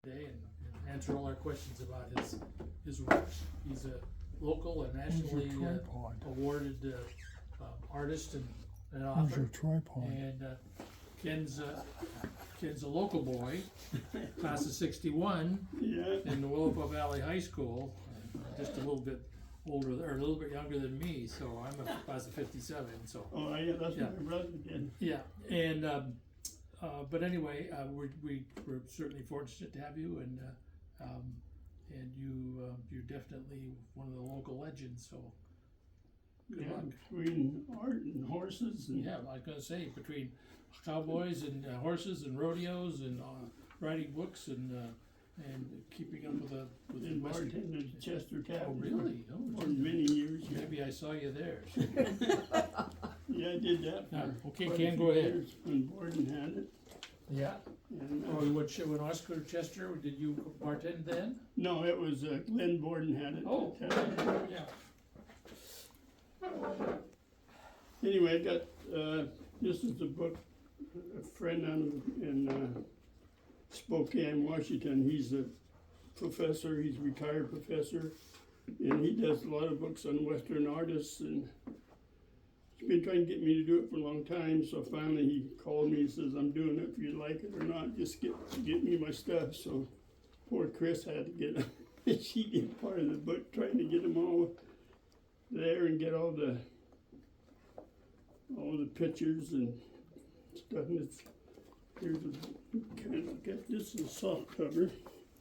today and answer all our questions about his work. He's a local and nationally awarded artist and author. Where's your tripod? And Ken's a local boy, class of '61, in the Willapa Valley High School, just a little bit older or a little bit younger than me. So I'm a class of '57. So. Oh yeah, that's what my brother did. Yeah, and but anyway, we're certainly fortunate to have you, and you're definitely one of the local legends. So good luck. Between art and horses and Yeah, I was gonna say between cowboys and horses and rodeos and writing books and keeping up with and Western. bartended at Chester Tavern. Oh really? For many years. Yeah. Maybe I saw you there. Yeah, I did that for Okay, quite a Ken, few go ahead. years when Borden had it. Yeah. And, Oh, when Oscar Chester, did you bartend then? no, it was Glenn Borden had it. Oh, yeah. Anyway, I got this is a book. A friend in Spokane, Washington. He's a professor. He's a retired professor, and he does a lot of books on Western artists. And he's been trying to get me to do it for a long time. So finally, he called me and says, "I'm doing it. If you like it or not, just get me my stuff." So poor Chris had to get she did part of the book, trying to get them all there and get all the pictures and stuff. And it's here's a kind of look at this is a soft cover.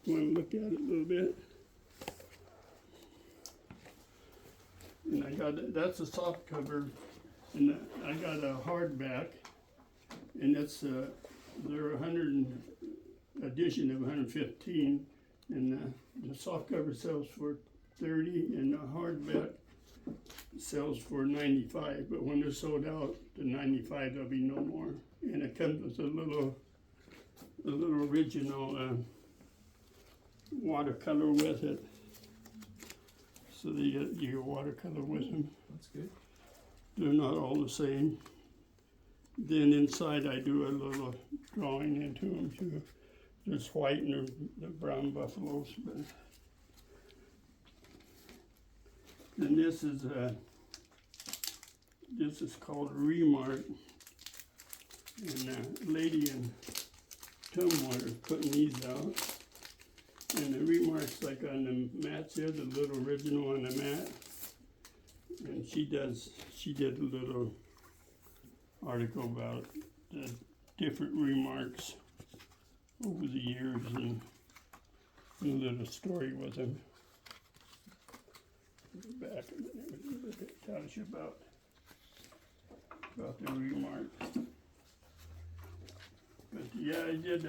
You want to look at it a little bit. And I got that's a soft cover, and I got a hardback, and that's they're 100 edition of 115, and the soft cover sells for 30, and the hardback sells for 95. But when they're sold out, the 95 there'll be no more. And it comes with a little original watercolor with it. So you get watercolor with them. That's good. They're not all the same. Then inside I do a little drawing into them too. There's white and the brown buffaloes. But then this is called Remark. And a lady in Tumwater is putting these out. And the remarks like on the mats here, the little original on the mat. And she did a little article about the different remarks over the years and a little story with them. Back and everything it tells you about the remarks. But yeah, I did.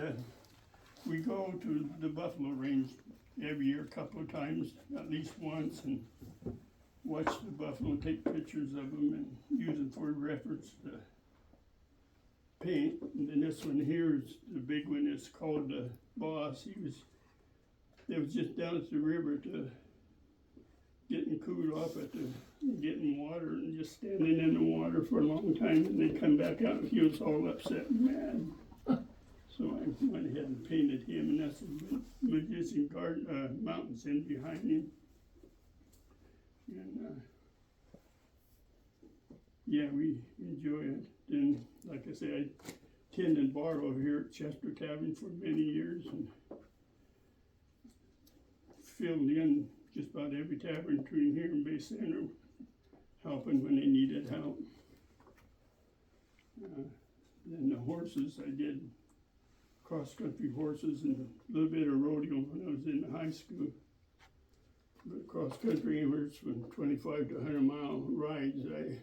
We go to the buffalo range every year, a couple of times, at least once, and watch the buffalo, take pictures of them, and use them for reference to paint. And then this one here is the big one. It's called the Boss. They was just down at the river to getting cooled off getting water and just standing in the water for a long time, and they come back out and he was all upset and mad. So I went ahead and painted him, and that's the Magician Mountains in behind him. And yeah, we enjoy it. Then, like I say, I tend and bar over here at Chester Tavern for many years and filled in just about every tavern between here and Bay Center, helping when they needed help. Then the horses, I did cross-country horses and a little bit of rodeo when I was in high school. But cross-country anywhere from 25 to 100-mile rides, I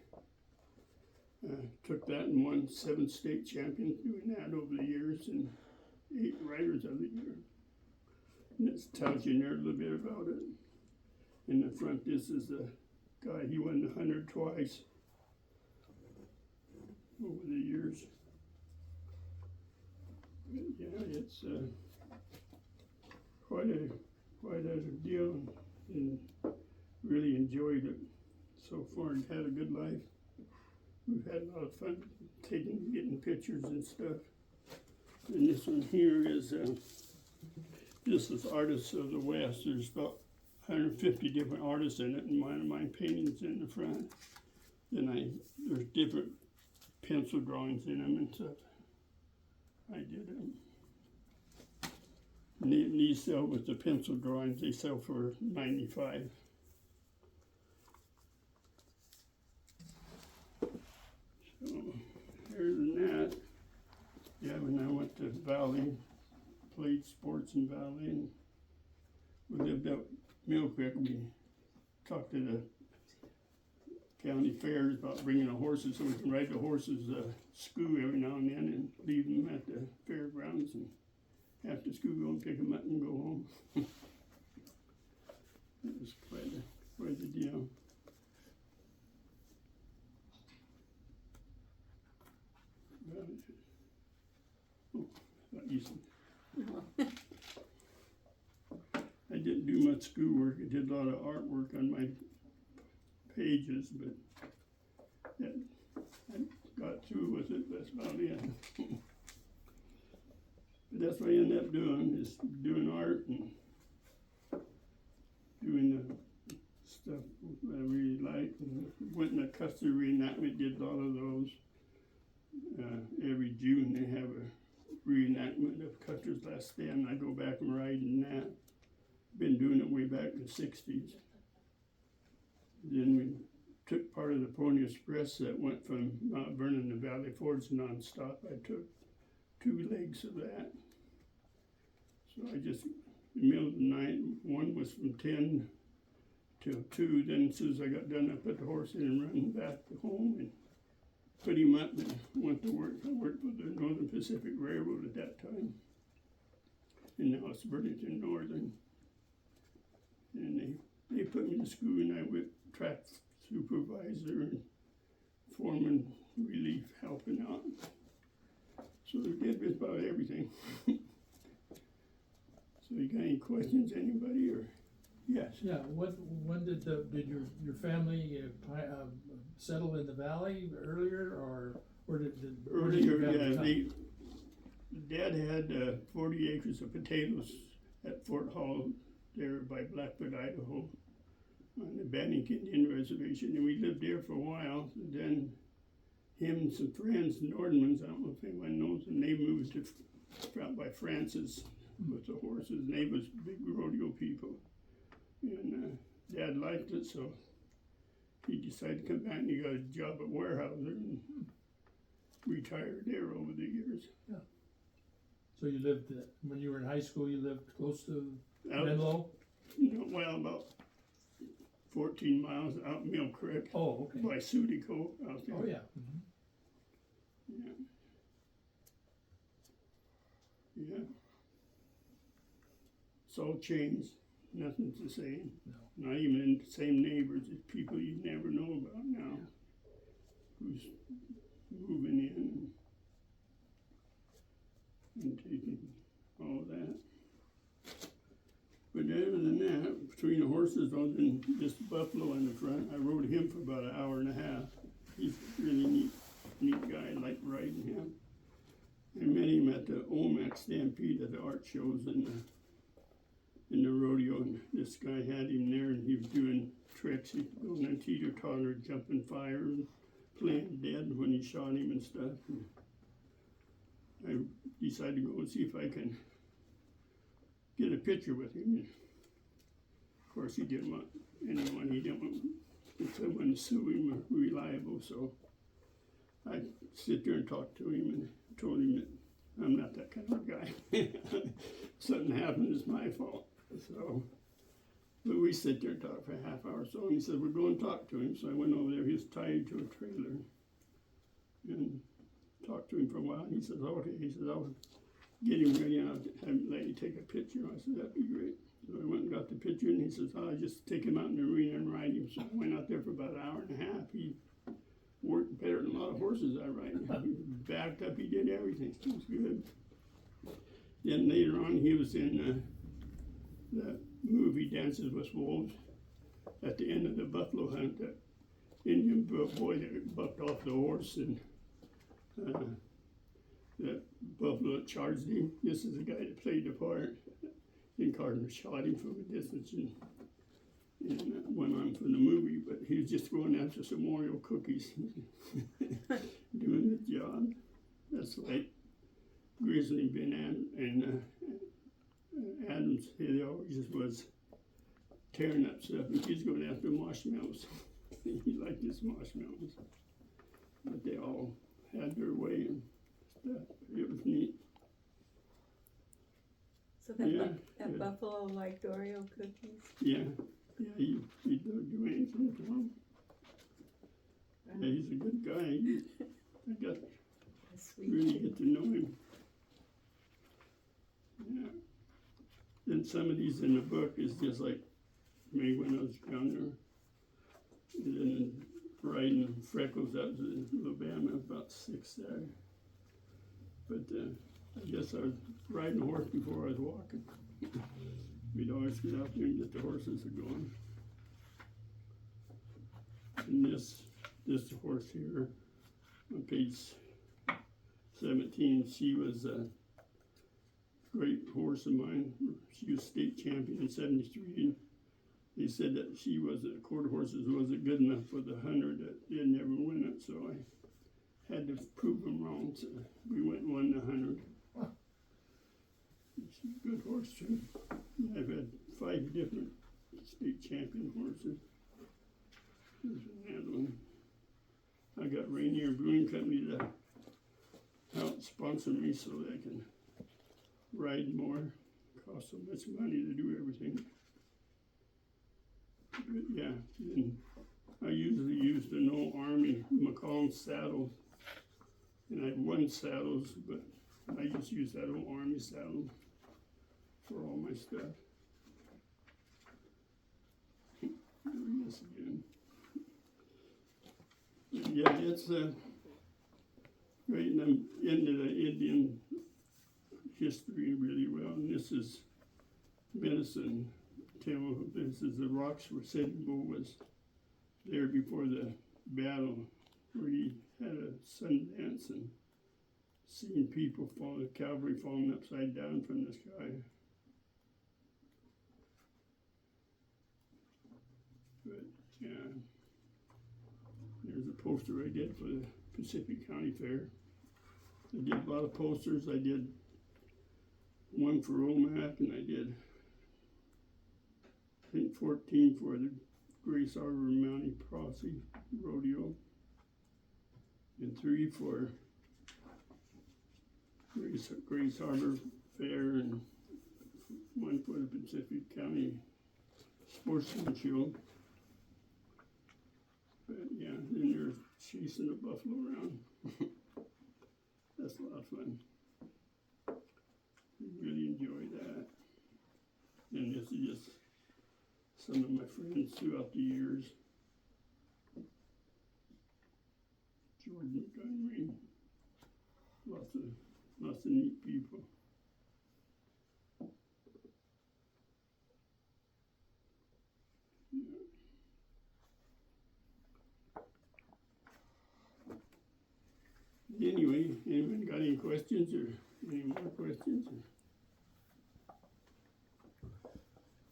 took that and won 7 state champions doing that over the years and 8 riders of the year. And this tells you in there a little bit about it. In the front, this is the guy, he won the 100 twice over the years. Yeah, it's quite a deal, and really enjoyed it so far and had a good life. We've had a lot of fun getting pictures and stuff. And this one here is this is Artists of the West. There's about 150 different artists in it, and one of my paintings in the front. Then there's different pencil drawings in them and stuff. I did them. And these sell with the pencil drawings. They sell for $95. So, other than that, yeah, when I went to Valley, played sports in Valley, and we lived up Mill Creek. We talked to the county fairs about bringing the horses so we can ride the horses school every now and then and leave them at the fairgrounds, and after school go and pick them up and go home. It was quite a deal. I didn't do much schoolwork. I did a lot of artwork on my pages, but yeah, I got through with it. That's about it. But that's what I ended up doing, is doing art and doing the stuff I really like. And went in a custody reenactment, did a lot of those. Every June they have a reenactment of Custer's Last Stand. I go back and ride in that. Been doing it way back in the 60s. Then we took part of the Pony Express that went from Mount Vernon to Valley Forge nonstop. I took 2 legs of that. So I just, in the middle of the night, one was from 10 till 2. Then as soon as I got done, I put the horse in and ran back to home and put him up and went to work. I worked for the Northern Pacific Railroad at that time. And now it's Burlington Northern. And they put me to school, and I went track supervisor and foreman relief helping out. So I did just about everything. So you got any questions, anybody, or? Yes. Yeah, when did your family settle in the valley earlier, or did Earlier, yeah. Dad had 40 acres of potatoes at Fort Hall, there by Blackfoot, Idaho, on the Bannock Indian Reservation, and we lived there for a while. And then him and some friends, Nordmans, I don't know if anyone knows, and they moved to out by Francis with the horses, and they was big rodeo people. And Dad liked it, so he decided to come back, and he got a job at Weyerhaeuser and retired there over the years. Yeah. So you lived, when you were in high school, you lived close to Menlo? Well, about 14 miles out Mill Creek. Oh, okay. By Sudico out there. Oh, yeah. Mm-hmm. Yeah. Yeah. It's all changed. Nothing's the same. No. Not even in the same neighbors. It's people you never know about now. Who's moving in and taking all that. But other than that, between the horses, other than this buffalo in the front, I rode him for about an hour and a half. He's a really neat guy. I like riding him. I met him at the Olmec Stampede at the art shows in the rodeo, and this guy had him there, and he was doing tricks. He was going on teeter-totter, jumping fire, and playing dead when he shot him and stuff. And I decided to go and see if I can get a picture with him. Of course, he didn't want anyone. He didn't want someone to sue him or reliable, so I sit there and talk to him and told him that I'm not that kind of guy. Something happened, it's my fault. So, but we sit there and talk for a half hour or so, and he said, we're going to talk to him. So I went over there. He was tied to a trailer and talked to him for a while. And he says, okay. He says, I'll get him ready and I'll let you take a picture. I said, that'd be great. So I went and got the picture, and he says, I'll just take him out in the arena and ride him. So I went out there for about an hour and a half. He worked better than a lot of horses I ride. He backed up, he did everything. It was good. Then later on, he was in the movie Dances with Wolves. At the end of the buffalo hunt, that Indian boy that bucked off the horse, and the buffalo that charged him. This is the guy that played the part. He car and shot him from a distance and went on from the movie, but he was just going after some Oreo cookies, doing the job. That's like Grizzly Ben and Adams. He always just was tearing up stuff, and he's going after marshmallows. He liked his marshmallows, but they all had their way and stuff. It was neat. So that, Yeah, that yeah. buffalo liked Oreo cookies? Yeah, he'd do anything for him. Yeah, he's a good guy. I got A sweet really kid. get to know him. Yeah. Then some of these in the book is just like me when I was younger. And then riding Freckles out to Alabama, about 6 there. But I guess I was riding a horse before I was walking. We'd always get out there and get the horses going. And this horse here, on page 17, she was a great horse of mine. She was state champion in 73. They said that she wasn't, a quarter horses wasn't good enough for the 100, that they'd never win it, so I had to prove them wrong, so we went and won the 100. She's a good horse too. I've had 5 different state champion horses. There's another one. I got Rainier Brewing Company to help sponsor me so that I can ride more. Costs so much money to do everything. But yeah, and I usually use the No Army McCall saddle. And I have 1 saddles, but I just use that old Army saddle for all my stuff. There he is again. Yeah, it's right, and I'm into the Indian history really well. And this is Medicine Tail. This is the rocks where Sitting Bull was there before the battle, where he had a sun dance and seeing people fall, the cavalry falling upside down from the sky. But yeah, there's a poster I did for the Pacific County Fair. I did a lot of posters. I did one for OMAC, and I did, I think, 14 for the Grace Harbor Mountie Posse Rodeo, and 3 for Grace Harbor Fair, and 1 for the Pacific County Sportsman Show. But yeah, then you're chasing a buffalo around. That's a lot of fun. Really enjoy that. And this is just some of my friends throughout the years. Jordan Montgomery, lots of neat people. Yeah. Anyway, anyone got any questions or any more questions?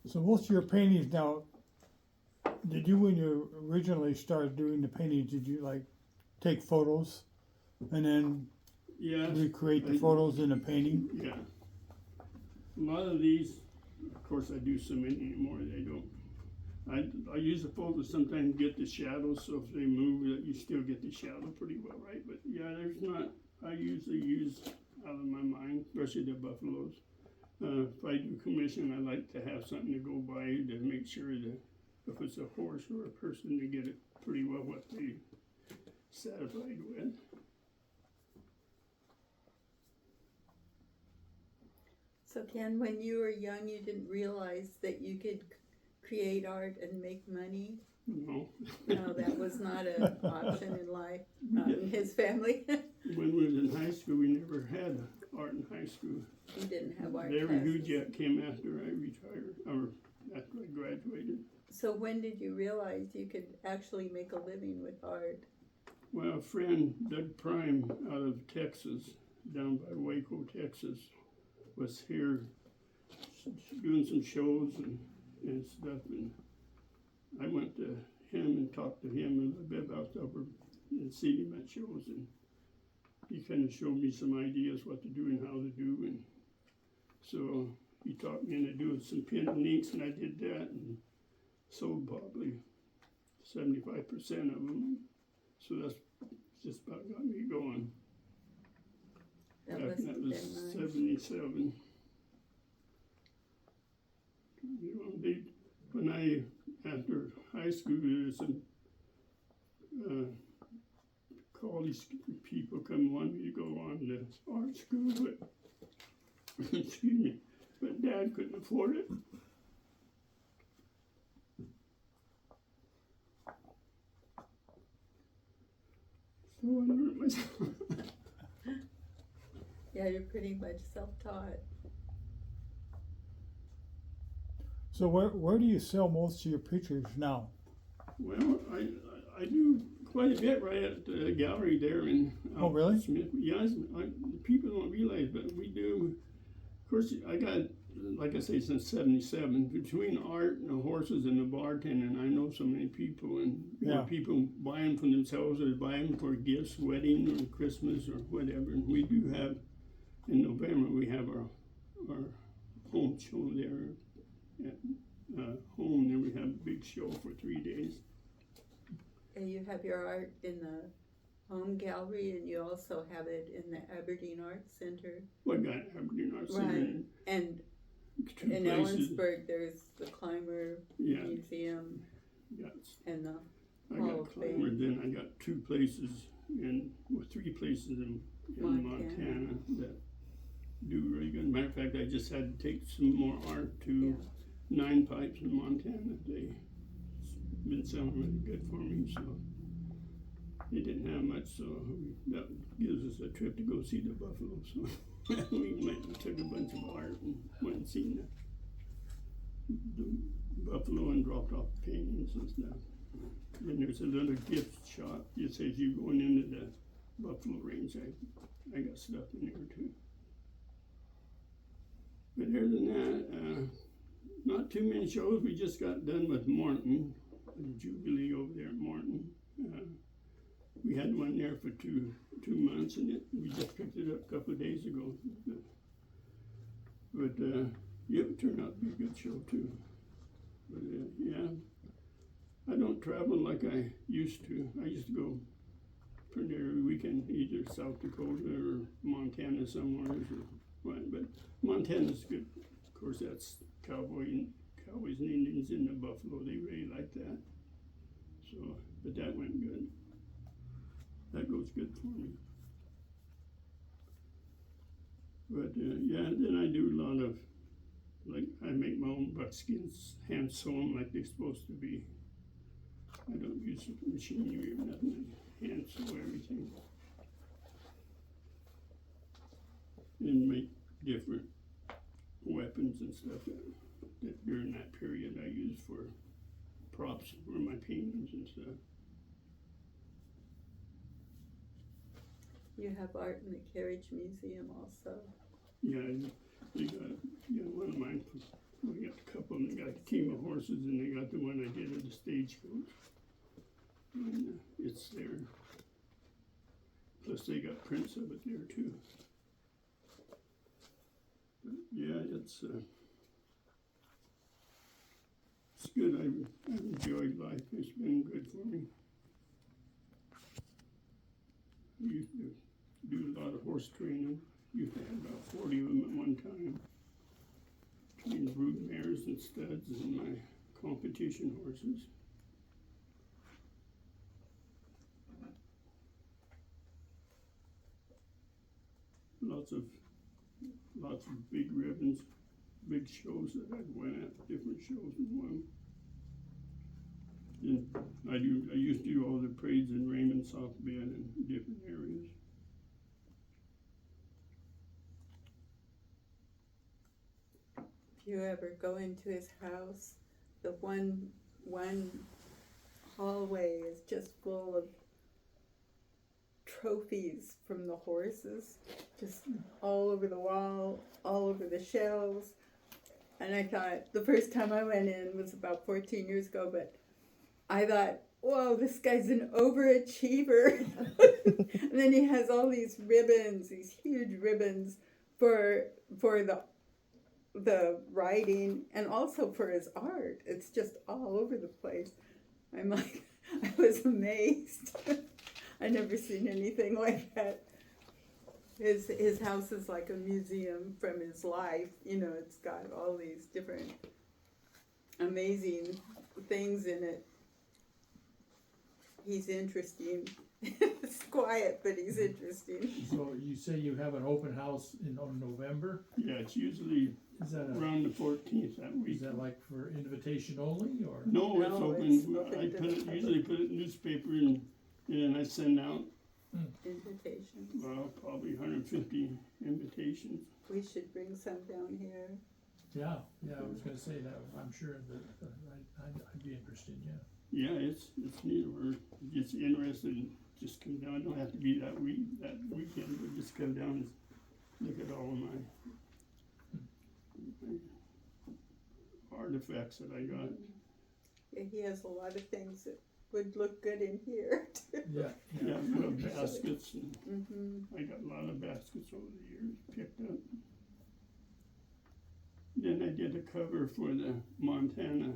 So most of your paintings now, did you, when you originally started doing the paintings, did you like take photos and then Yeah. recreate the photos in a painting? Yeah. A lot of these, of course, I do so many anymore, they don't. I use the photos sometimes to get the shadows, so if they move, you still get the shadow pretty well, right? But yeah, there's not, I usually use out of my mind, especially the buffaloes. If I do commission, I like to have something to go by to make sure that if it's a horse or a person, to get it pretty well what they satisfied with. So Ken, when you were young, you didn't realize that you could create art and make money? No. No, that was not an option in life, not in his family. When we was in high school, we never had art in high school. You didn't have art Larry classes. Hujak came after I retired, or after I graduated. So when did you realize you could actually make a living with art? Well, a friend, Doug Prime, out of Texas, down by Waco, Texas, was here doing some shows and stuff, and I went to him and talked to him a little bit about stuff and seeing him at shows, and he kind of showed me some ideas what to do and how to do, and so he taught me into doing some pin and inks, and I did that and sold probably 75% of them. So that's just about got me going. That Back was that was nice. 77. You know, when I, after high school, there was some college people come want me to go on to art school, but excuse me, but Dad couldn't afford it. So I learned myself. Yeah, you're pretty much self-taught. So where do you sell most of your pictures now? Well, I do quite a bit right at the gallery there in Oh, really? Smith. Yes, people don't realize, but we do. Of course, I got, like I say, since '77, between art and the horses and the bartending, I know so many people, and you know, Yeah. people buy them for themselves or buy them for gifts, wedding or Christmas or whatever. And we do have, in November, we have our home show there at home, and we have a big show for 3 days. And you have your art in the home gallery, and you also have it in the Aberdeen Arts Center. Well, I got Aberdeen Arts Center Right. And two in places. Ellensburg, there's the Climber Yeah, Museum yeah. and the I Hall got of Climber, Fame. then I got 2 places well, 3 places in Montana that do really good. Matter of fact, I just had to take some more art to Yeah. 9 Pipes in Montana. They've been selling really good for me, so they didn't have much, so that gives us a trip to go see the buffalo. So we went and took a bunch of art and went and seen the buffalo and dropped off the paintings and stuff. Then there's a little gift shop. It says you going into the buffalo range. I got stuff in there too. But other than that, not too many shows. We just got done with Morton, the Jubilee over there at Morton. We had one there for two months, and we just picked it up a couple of days ago. But yeah, it turned out to be a good show too. But yeah, I don't travel like I used to. I used to go pretty every weekend, either South Dakota or Montana somewhere or what. But Montana's good. Of course, that's cowboys and Indians in the buffalo. They really like that. So, but that went good. That goes good for me. But yeah, then I do a lot of, like, I make my own buckskins, hand sew them like they're supposed to be. I don't use machinery or nothing. I hand sew everything. And make different weapons and stuff that during that period I use for props for my paintings and stuff. You have art in the Carriage Museum also. Yeah, they got one of mine. We got a couple of them. They got a team of horses, and they got the one I did at the stagecoach. And it's there. Plus, they got prints of it there too. But yeah, it's good. I've enjoyed life. It's been good for me. I used to do a lot of horse training. Used to have about 40 of them at one time. Trained brood mares and studs and my competition horses. Lots of big ribbons, big shows that I went at, different shows and won. And I used to do all the parades in Raymond, South Bend, and different areas. If you ever go into his house, the one hallway is just full of trophies from the horses, just all over the wall, all over the shelves. And I thought, the first time I went in was about 14 years ago, but I thought, whoa, this guy's an overachiever. And then he has all these ribbons, these huge ribbons for the writing and also for his art. It's just all over the place. I'm like, I was amazed. I never seen anything like that. His house is like a museum from his life. You know, it's got all these different amazing things in it. He's interesting. It's quiet, but he's interesting. So you say you have an open house in November? Yeah, it's usually Is that around the 14th that week. is that like for invitation only, or? No, it's No, open. it's open I to put the it, public. usually put it in newspaper and then I send out, Invitations. well, probably 150 invitations. We should bring some down here. Yeah, I was gonna say that, I'm sure that, I'd be interested, yeah. Yeah, it's neat. We're just interested in just come down. It don't have to be that weekend, but just come down and look at all of my artifacts that I got. Yeah, he has a lot of things that would look good in here. Yeah, Yeah, little baskets, and Mm-hmm. I got a lot of baskets over the years picked up. Then I did a cover for the Montana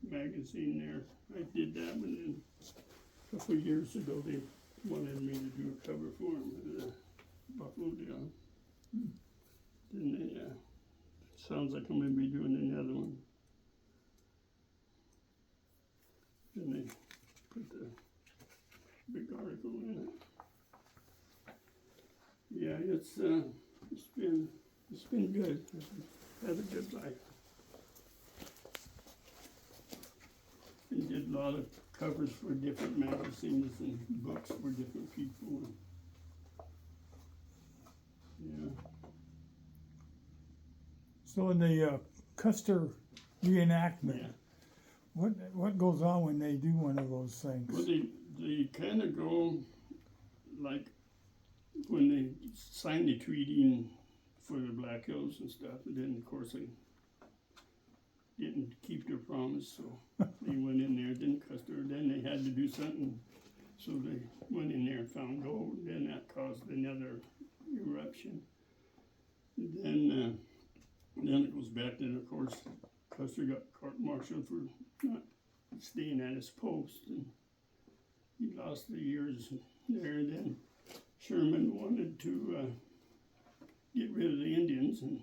magazine there. I did that one, and a couple of years ago they wanted me to do a cover for them with the Buffalo deal. Then they, sounds like I'm gonna be doing another one. Then they put the big article in it. Yeah, it's been good. Had a good life. And did a lot of covers for different magazines and books for different people. Yeah. So in the Custer reenactment, Yeah. what goes on when they do one of those things? Well, they kind of go like when they signed the treaty for the Black Hills and stuff, and then of course they didn't keep their promise, so they went in there, then Custer, then they had to do something, so they went in there and found gold, and then that caused another eruption. And then it goes back, then of course Custer got court-martialed for not staying at his post, and he lost the years there. Then Sherman wanted to get rid of the Indians, and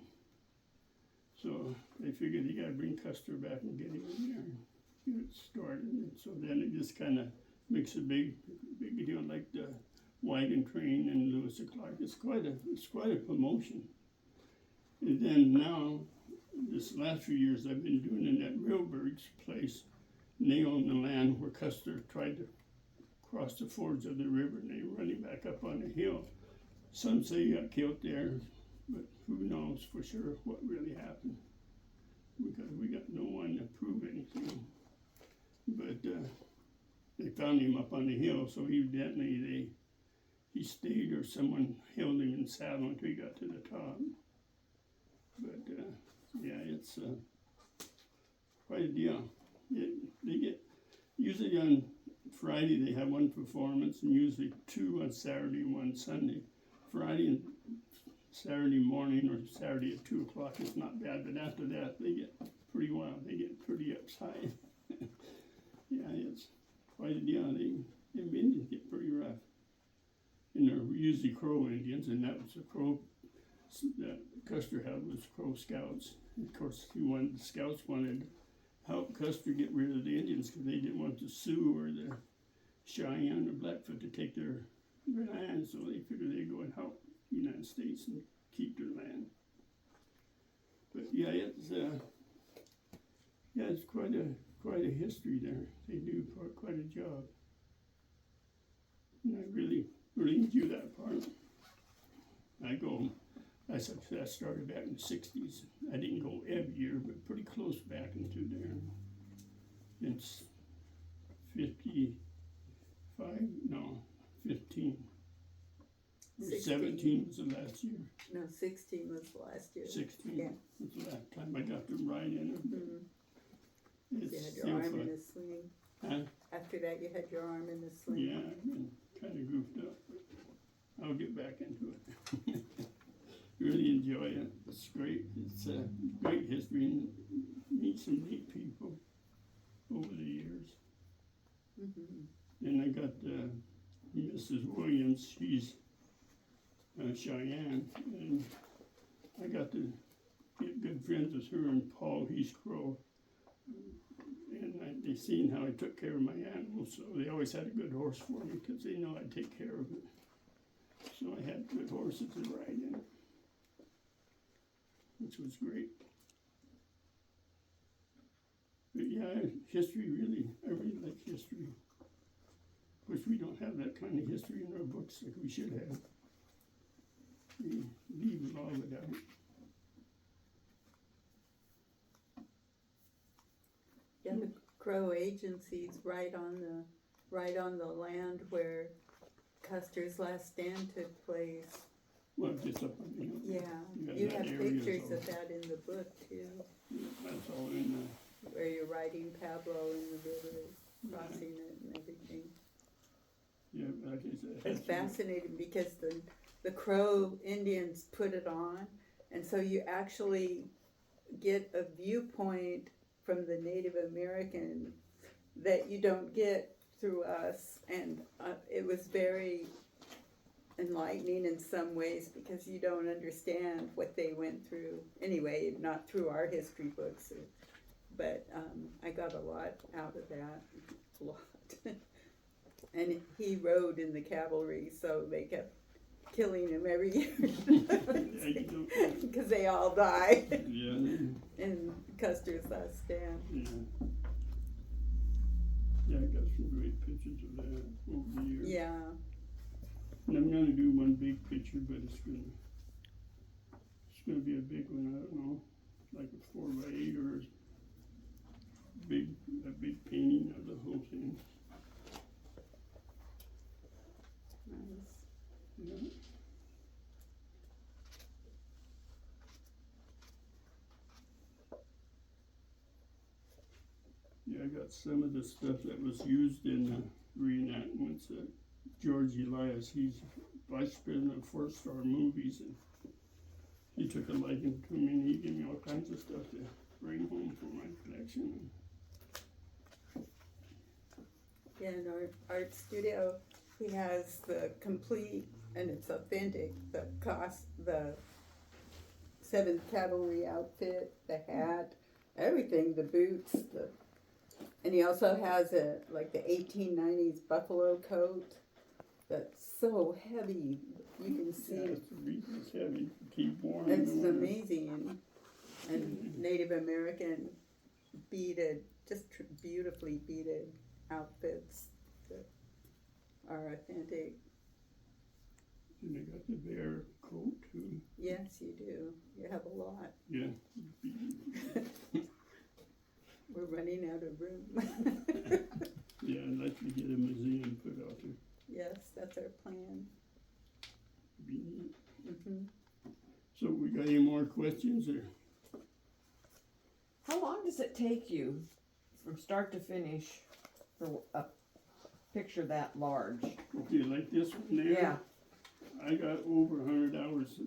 so they figured they gotta bring Custer back and get him in there and get it started. And so then it just kind of makes a big deal, like the wagon train and Lewis and Clark. It's quite a promotion. And then now, this last few years, I've been doing in that Railbirds place, and they own the land where Custer tried to cross the fords of the river, and they run him back up on the hill. Some say he got killed there, but who knows for sure what really happened, because we got no one to prove anything. But they found him up on the hill, so evidently he stayed, or someone held him in saddle until he got to the top. But yeah, it's quite a deal. They get, usually on Friday they have one performance, and usually two on Saturday and one Sunday. Friday and Saturday morning or Saturday at 2 o'clock is not bad, but after that they get pretty wild. They get pretty upside. Yeah, it's quite a deal. Them Indians get pretty rough. And they're usually Crow Indians, and that was the Crow that Custer had, was Crow Scouts. And of course, the Scouts wanted to help Custer get rid of the Indians because they didn't want the Sioux or the Cheyenne or Blackfoot to take their land, so they figured they'd go and help the United States and keep their land. But yeah, it's quite a history there. They do quite a job, and I really enjoy that part. I started back in the 60s. I didn't go every year, but pretty close back into there. It's 15. 17 was the last year. No, 16 was last year. 16 Yeah. was the last time I got to ride in it. Mhm. You It's had still your arm fun. in a sling. Huh? After that, you had your arm in a sling. Yeah, I've been kind of goofed up, but I'll get back into it. Really enjoy it. It's great. It's a great history and meet some neat people over the years. Mm-hmm. And I got Mrs. Williams. She's Cheyenne, and I got to get good friends with her and Paul. He's Crow. And they seen how I took care of my animals, so they always had a good horse for me because they know I take care of it. So I had good horses to ride in, which was great. But yeah, history I really like history. Of course, we don't have that kind of history in our books like we should have. We leave a lot of it out. Yeah, the Crow agency's right on the land where Custer's Last Stand took place. Well, just up on the hill. Yeah, Yeah, you that have area is pictures all- of that in the book too, Yeah, that's all in where you're riding Pablo in the river, crossing it and everything. yeah, like I said. It's fascinating because the Crow Indians put it on, and so you actually get a viewpoint from the Native American that you don't get through us, and it was very enlightening in some ways because you don't understand what they went through. Anyway, not through our history books, but I got a lot out of that, a lot. And he rode in the cavalry, so they kept killing him every year because they all died Yeah, in Custer's Last Stand. yeah. Yeah, I got some great pictures of that over the years. Yeah, And I'm gonna do one big picture, but it's gonna be a big one, I don't know, like a 4x8 or a big painting of the whole thing. nice. Yeah. Yeah, I got some of the stuff that was used in the reenactments. George Elias, he's vice president of 4-Star Movies, and he took a liking to me, and he gave me all kinds of stuff to bring home for my collection. Yeah, in our art studio, he has the complete, and it's authentic, the 7th Cavalry outfit, the hat, everything, the boots, and he also has the 1890s buffalo coat that's so heavy, you can see Yeah, it's heavy, keep warm. it's and warm. amazing. And Native American beaded, just beautifully beaded outfits that are authentic. And I got the bear coat too. Yes, you do. You have a lot. Yeah. We're running out of room. Yeah, I'd like to get a museum put out there. Yes, that's our plan. Be neat. Hmm. So we got any more questions or? How long does it take you from start to finish for a picture that large? Okay, like this one there? Yeah. I got over 100 hours.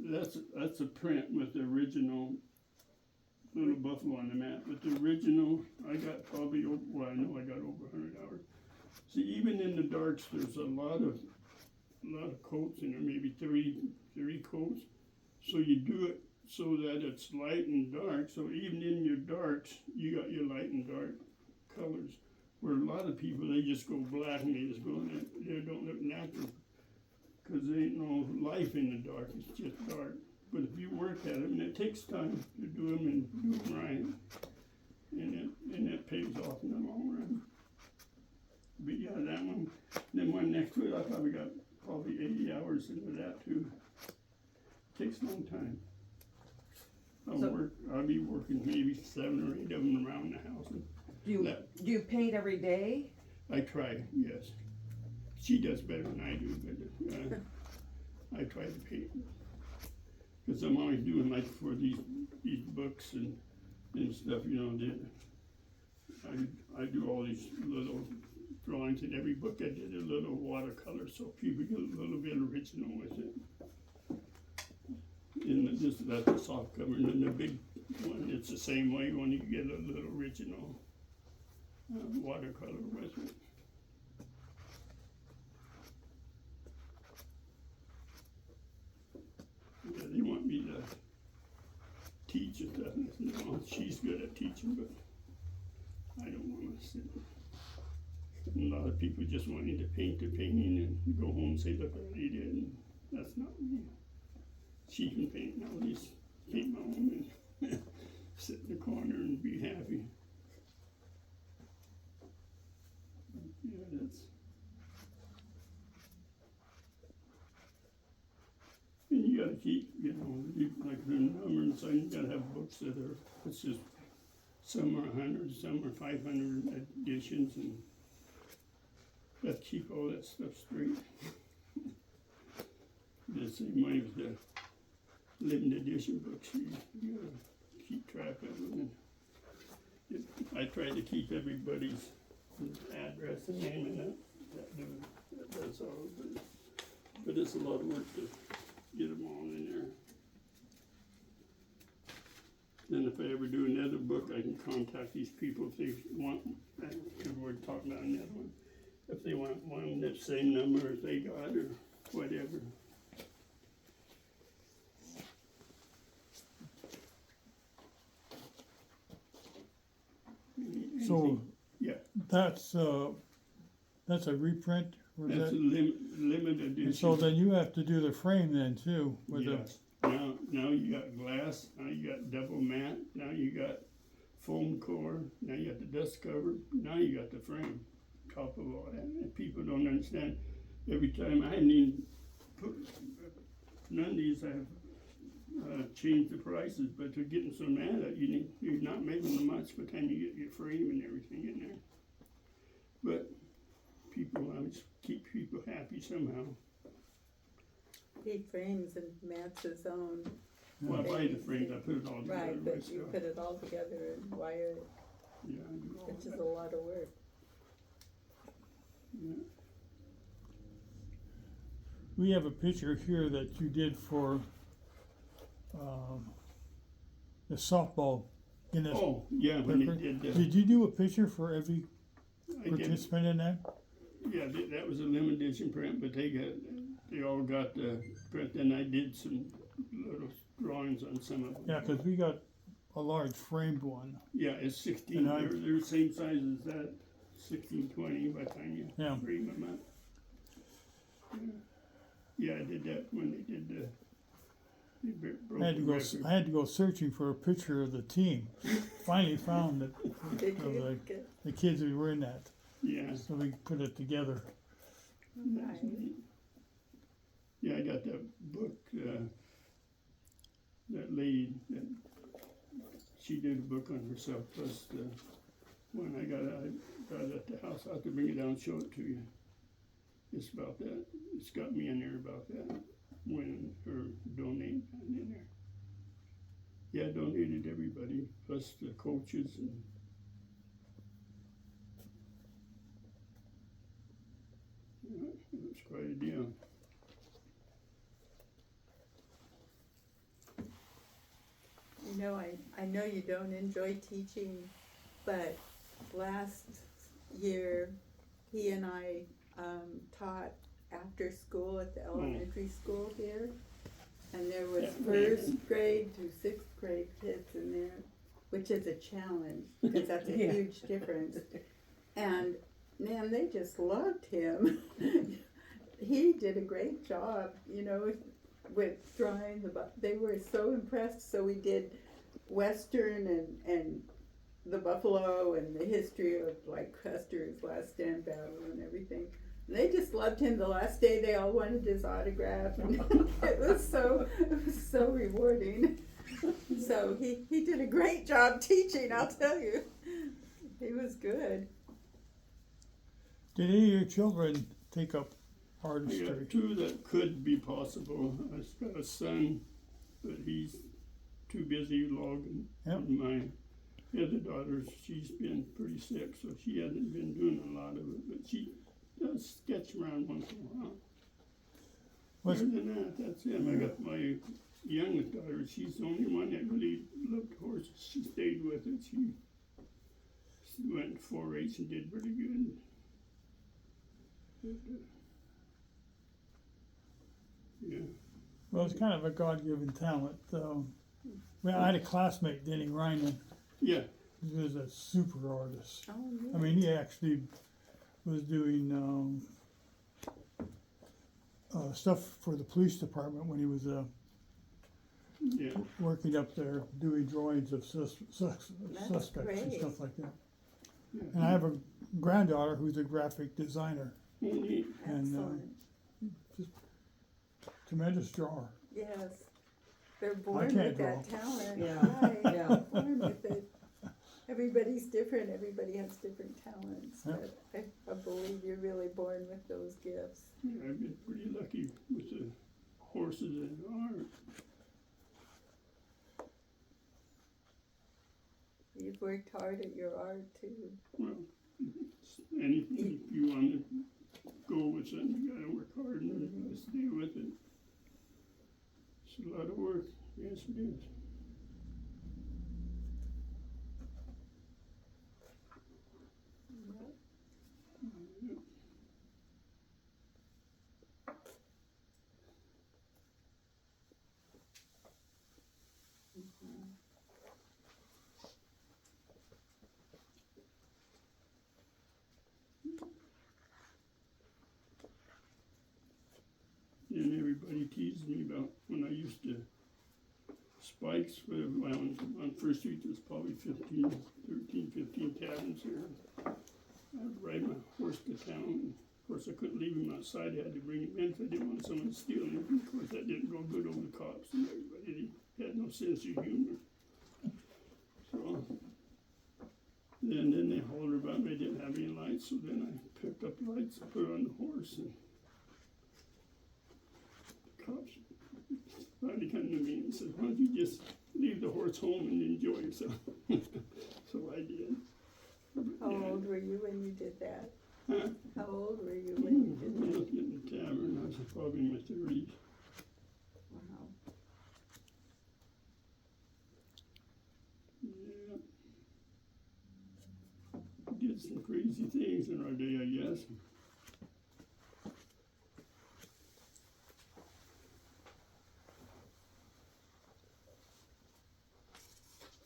That's a print with the original little buffalo on the map. But the original, I got probably over, well, I know I got over 100 hours. See, even in the darks, there's a lot of coats in there, maybe 30 coats. So you do it so that it's light and dark. So even in your darks, you got your light and dark colors. Where a lot of people, they just go black and they just go in it. They don't look natural. Because there ain't no life in the dark, it's just dark. But if you work at it, and it takes time to do them and do them right, and it pays off in the long run. But yeah, that one, then one next to it, I probably got 80 hours into that too. Takes a long time. I'll be working maybe 7 or 8 of them around the house. And Do you paint every day? I try, yes. She does better than I do, but I try to paint. Cause I'm always doing like for these books and stuff, you know, I do all these little drawings in every book. I did a little watercolor so people get a little bit original with it. And that's the soft cover, and then the big one, it's the same way when you get a little original watercolor with it. Yeah, they want me to teach and stuff. Well, she's good at teaching, but I don't want to sit. A lot of people just want you to paint the painting and go home and say, look what I did, and that's not me. She can paint, and I'll just paint my own and sit in the corner and be happy. Yeah, that's. And you gotta keep, you know, like the number and so you gotta have books that are, it's just, some are 100, some are 500 editions, and you have to keep all that stuff straight. The same way with the limited edition books, you gotta keep track of them. And I try to keep everybody's address and name and that's all, but it's a lot of work to get them all in there. Then if I ever do another book, I can contact these people if they want, because we're talking about another one, if they want one that same number as they got or whatever. So Yeah, that's a reprint, or is that's a that? limited edition. And so then you have to do the frame then too, with Yes. Now you got glass, now you got double matte, now you got foam core, now you got the dust cover, now you got the frame, top of all that. And people don't understand, every time I hadn't even put, none of these have changed the prices, but they're getting so mad at you, you're not making them much by the time you get your frame and everything in there. But people, I always keep people happy somehow. He frames and Matt's his own. Well, I buy the frames, I put it all together Right, but myself. you put it all together and wire it, Yeah, I do all which is that. a lot of work. Yeah. We have a picture here that you did for the softball in this Oh, yeah, when paper. they did, Did you do a picture for every I did, participant in that? yeah, that was a limited edition print, but they all got the print, and I did some little drawings on some of them. Yeah, because we got a large framed one. Yeah, it's 16, And I- they're the same size as that, 1620 by the time you Yeah. frame them up. Yeah, I did that when they did the, broke I had to the go. record. I had to go searching for a picture of the team. Finally found that Did of you? the kids who were in that, Yeah. so we put it together. Nice. Yeah, I got that book, that lady, she did a book on herself, plus the one I got at the house. I'll have to bring it down and show it to you. It's about that, it's got me in there about that, when her donate in there. Yeah, I donated everybody, plus the coaches and. Yeah, it was quite a deal. You know, I know you don't enjoy teaching, but last year, he and I taught after school at the elementary school here. And there was first grade to sixth grade kids in there, which is a challenge, because that's a Yeah. huge difference. And man, they just loved him. He did a great job, you know, with drawing they were so impressed. So we did Western and the buffalo and the history of like Custer's last stand battle and everything. And they just loved him. The last day they all wanted his autograph, and it was so rewarding. So he did a great job teaching, I'll tell you. He was good. Did any of your children take up I artistry. got two that could be possible. I've got a son, but he's too busy logging. Yep. And my other daughter, she's been pretty sick, so she hasn't been doing a lot of it, but she does sketch around once in a while. What's- Other than that, that's it. I got my youngest daughter, she's the only one that really loved horses. She stayed with it. She went 4-H and did pretty good. Yeah. Well, it's kind of a God-given talent. Well, I had a classmate, Denny Reiner, Yeah. who was a super artist. Oh, yeah. I mean, he actually was doing stuff for the police department when he was Yeah. working up there, doing drawings of suspects and great. stuff like that. Yeah. And I have a granddaughter who's a graphic designer, Neat. and Excellent. tremendous drawer. Yes. They're born can't with that draw. talent. Yeah. Right. Yeah. They're born with it. Everybody's different. Everybody has different talents. Yeah. But I believe you're really born with those gifts. Yeah, I've been pretty lucky with the horses and art. You've worked hard at your art too. Well, anything, if you want to go with something, you gotta work hard and you gotta stay with it. It's a lot of work, yes it is. Yeah. And everybody teased me about when I used to spikes for, well, on First Street, there's probably 15 cabins here. I'd ride my horse to town. Of course, I couldn't leave him outside. I had to bring him in if I didn't want someone to steal him. Of course, that didn't go good over the cops and everybody. He had no sense of humor. So, then they hollered about me. I didn't have any lights, so then I picked up lights and put on the horse. And the cops finally came to me and said, why don't you just leave the horse home and enjoy yourself? So I did. How Yeah. old were you when you did that? Huh? How old were you when you did When I that? was getting the tavern, I was probably in my 30s. Wow. Yeah. Did some crazy things in our day, I guess.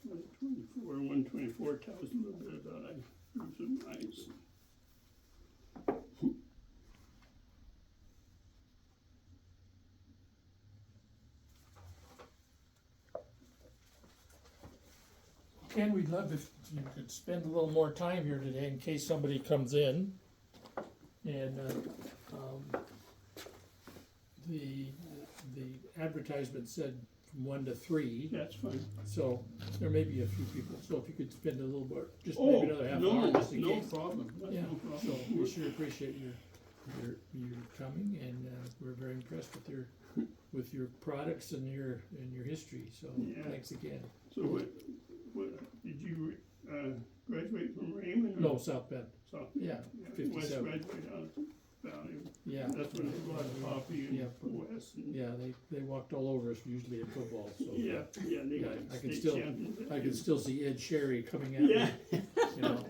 One 124 tells a little bit about I threw some ice. Ken, we'd love if you could spend a little more time here today in case somebody comes in. And, the advertisement said from 1 to 3, That's fine. so there may be a few people, so if you could spend a little more, just Oh, maybe another half hour just in no case. problem. That's Yeah, no so problem. we sure appreciate your coming, and we're very impressed with your products and your history, so Yeah. thanks again. So what did you graduate from Raymond? or No, South Bend, South? yeah, West 57. graduate out of Valley. Yeah. That's when they bought a copy in Yeah. West. And Yeah, they walked all over us usually in football, so. Yeah, they Yeah, got I can state still- champions. I can still see Ed Sherry coming at me, Yeah. you know,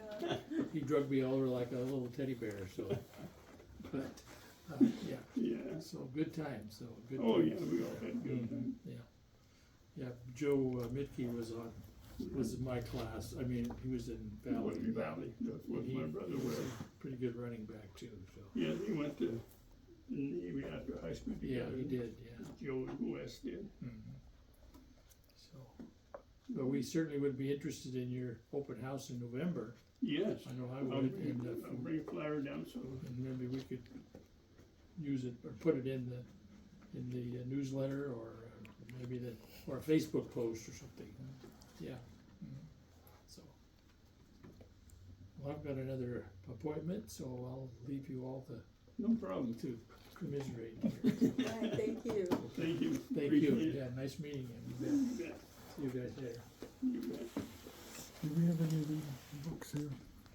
he drugged me all over like a little teddy bear, so. But, yeah, Yeah. so good times, so good. Oh, times. yeah, we all had good Mhm, times. Yeah, yeah, Joe Mitke was in my class, I mean, he was in Valley. Valley, that's what And he my brother was was. a pretty good running back too, so. Yeah, they went to the Navy after high school Yeah, together. he did, yeah. Joe and West did. So, but we certainly would be interested in your open house in November. Yes. I know I I'll would, bring, and, I'll bring a flyer down, so. and maybe we could use it or put it in the newsletter or maybe or a Facebook post or something. Yeah. So, well, I've got another appointment, so I'll leave you all No problem. to commiserate here. Right, thank you. Thank you. Thank Appreciate you, it. yeah, nice meeting you. You bet. See you guys later. You bet. Do we have any of these books here?